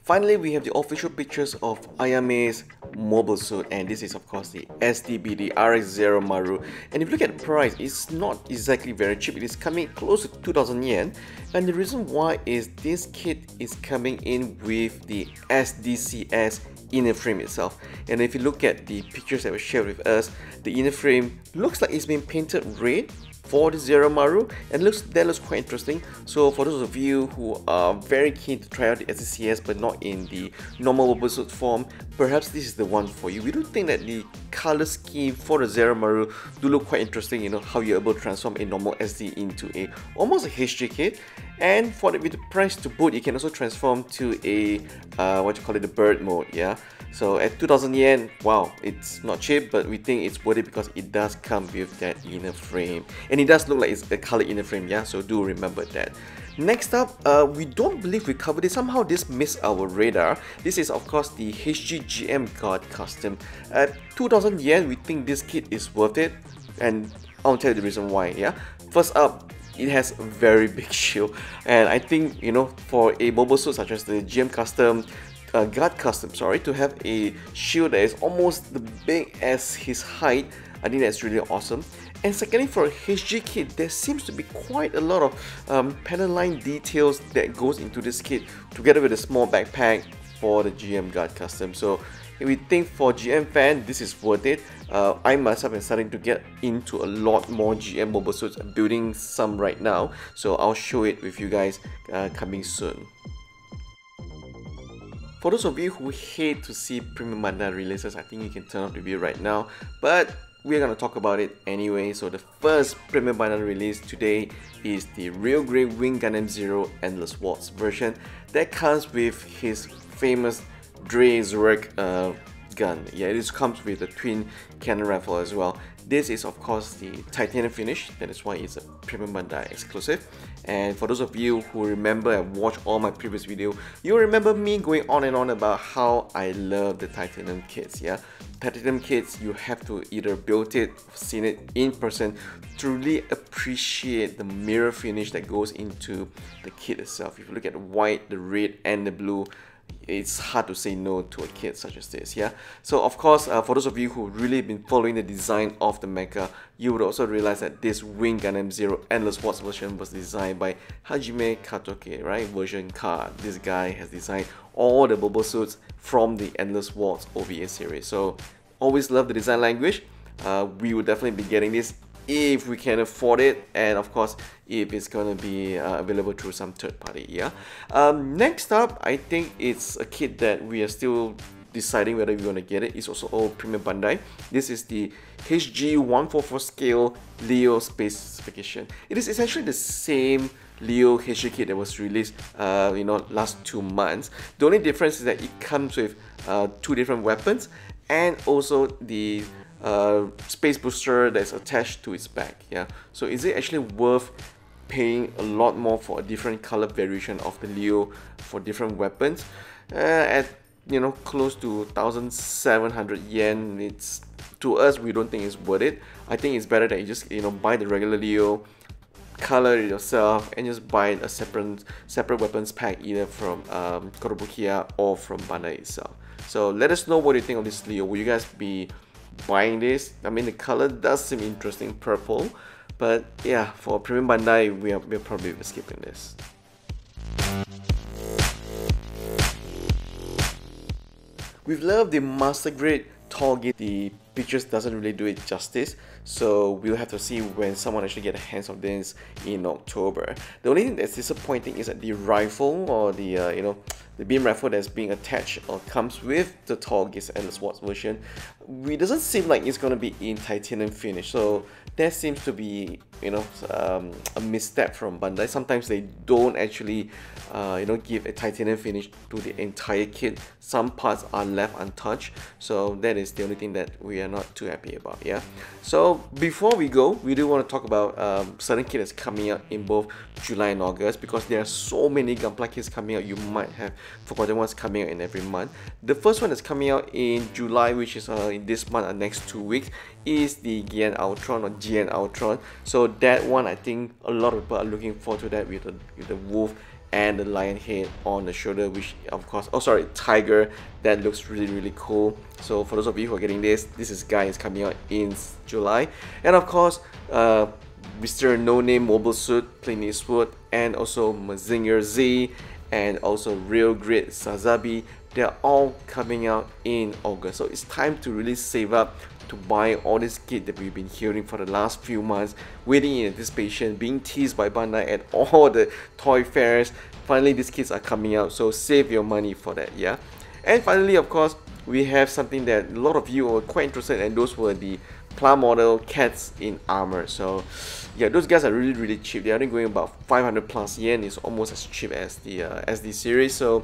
Finally, we have the official pictures of Ayame's mobile suit, and this is of course the SDB, the RX-0 Maru. And if you look at the price, it's not exactly very cheap. It is coming close to 2000 yen, and the reason why is this kit is coming in with the SDCS inner frame itself. And if you look at the pictures that were shared with us, the inner frame looks like it's been painted red for the Zero Maru, and that looks quite interesting. So for those of you who are very keen to try out the SDCS but not in the normal mobile suit form, perhaps this is the one for you. We do think that the color scheme for the Zero Maru do look quite interesting, you know, how you're able to transform a normal SD into a almost a HG kit. And with the price to boot, you can also transform to a the bird mode, yeah. So at 2000 yen, wow, it's not cheap, but we think it's worth it because it does come with that inner frame, and it does look like it's a color inner frame, yeah. So do remember that. Next up, we don't believe we covered it. Somehow this missed our radar. This is of course the HG GM Guard Custom. At 2000 yen, we think this kit is worth it, and I'll tell you the reason why, yeah. First up, it has a very big shield, and I think, you know, for a mobile suit such as the GM Custom Guard Custom, sorry, to have a shield that is almost the big as his height, I think that's really awesome. And secondly, for a HG kit, there seems to be quite a lot of panel line details that goes into this kit, together with a small backpack for the GM Guard Custom. So we think for GM fan, this is worth it. I myself am starting to get into a lot more GM mobile suits. I'm building some right now, so I'll show it with you guys coming soon. For those of you who hate to see Premium Bandai releases, I think you can turn off the video right now, but we're gonna talk about it anyway. So the first Premium Bandai release today is the Real Grey Wing Gundam Zero Endless Waltz version that comes with his famous Dre Zurek gun. Yeah, it comes with a twin cannon rifle as well. This is of course the titanium finish, that is why it's a Premium Bandai exclusive. And for those of you who remember and watch all my previous video, you remember me going on and on about how I love the titanium kits, yeah. Titanium kits, you have to either build it, seen it in person to really appreciate the mirror finish that goes into the kit itself. If you look at the white, the red and the blue, it's hard to say no to a kit such as this, yeah. So of course, for those of you who really been following the design of the mecha, you would also realize that this Wing Gundam Zero Endless Waltz version was designed by Hajime Katoke, right? Version card. This guy has designed all the mobile suits from the Endless Waltz OVA series. So always love the design language. We will definitely be getting this if we can afford it, and of course if it's gonna be available through some third party, yeah. Next up, I think it's a kit that we are still deciding whether we're gonna get it. It's also all Premium Bandai. This is the HG 144 scale Leo space specification. It is essentially the same Leo HG kit that was released last 2 months. The only difference is that it comes with 2 different weapons, and also the space booster that's attached to its back, yeah. So is it actually worth paying a lot more for a different color variation of the Leo for different weapons? At close to 1700 yen, it's, to us, we don't think it's worth it. I think it's better that you just buy the regular Leo, color it yourself, and just buy a separate weapons pack either from Kotobukiya or from Bandai itself. So let us know what you think of this Leo. Will you guys be buying this? I mean, the color does seem interesting, purple, but yeah, for Premium Bandai, we're probably skipping this. We've loved the Master Grade tall gate. The pictures doesn't really do it justice, so we'll have to see when someone actually get a hands of this in October. The only thing that's disappointing is that the rifle, or the the beam rifle that's being attached or comes with the tall gates Endless Waltz version, it doesn't seem like it's going to be in titanium finish. So that seems to be a misstep from Bandai. Sometimes they don't actually give a titanium finish to the entire kit. Some parts are left untouched, so that is the only thing that we are not too happy about, yeah. So before we go, we do want to talk about certain kit that's coming out in both July and August, because there are so many Gunpla kits coming out, you might have forgotten what's coming out in every month. The first one that's coming out in July, which is in this month and next 2 weeks, is the Gian Ultron, or GN Ultron. So that one, I think a lot of people are looking forward to that, with the wolf and the lion head on the shoulder, which of course, oh sorry, tiger, that looks really cool. So for those of you who are getting this guy is coming out in July. And of course, Mr. No Name Mobile Suit, Clint Eastwood, and also Mazinger Z, and also Real Grit Sazabi, they're all coming out in August. So it's time to really save up to buy all this kit that we've been hearing for the last few months, waiting in anticipation, being teased by Bandai at all the toy fairs. Finally, these kits are coming out, so save your money for that, yeah? And finally, of course, we have something that a lot of you were quite interested in, and those were the Pla Model cats in armor. So yeah, those guys are really cheap. They're only going about 500 plus yen. It's almost as cheap as the SD series, so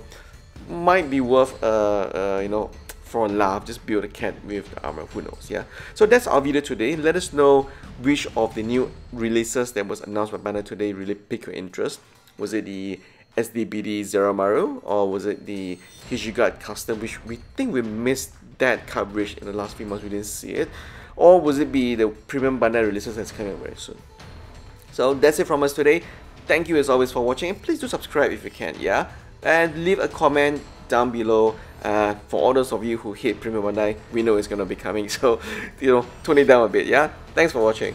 might be worth you know, for a laugh, just build a cat with the armor, who knows, yeah? So that's our video today. Let us know which of the new releases that was announced by Bandai today really piqued your interest. Was it the SDBD Zeromaru, or was it the Hijigard Custom, which we think we missed that coverage in the last few months, we didn't see it, or was it be the premium Bandai releases that's coming very soon? So that's it from us today. Thank you as always for watching, and please do subscribe if you can, yeah? And leave a comment down below. For all those of you who hate Premium Bandai, we know it's gonna be coming, so you know, tone it down a bit, yeah? Thanks for watching.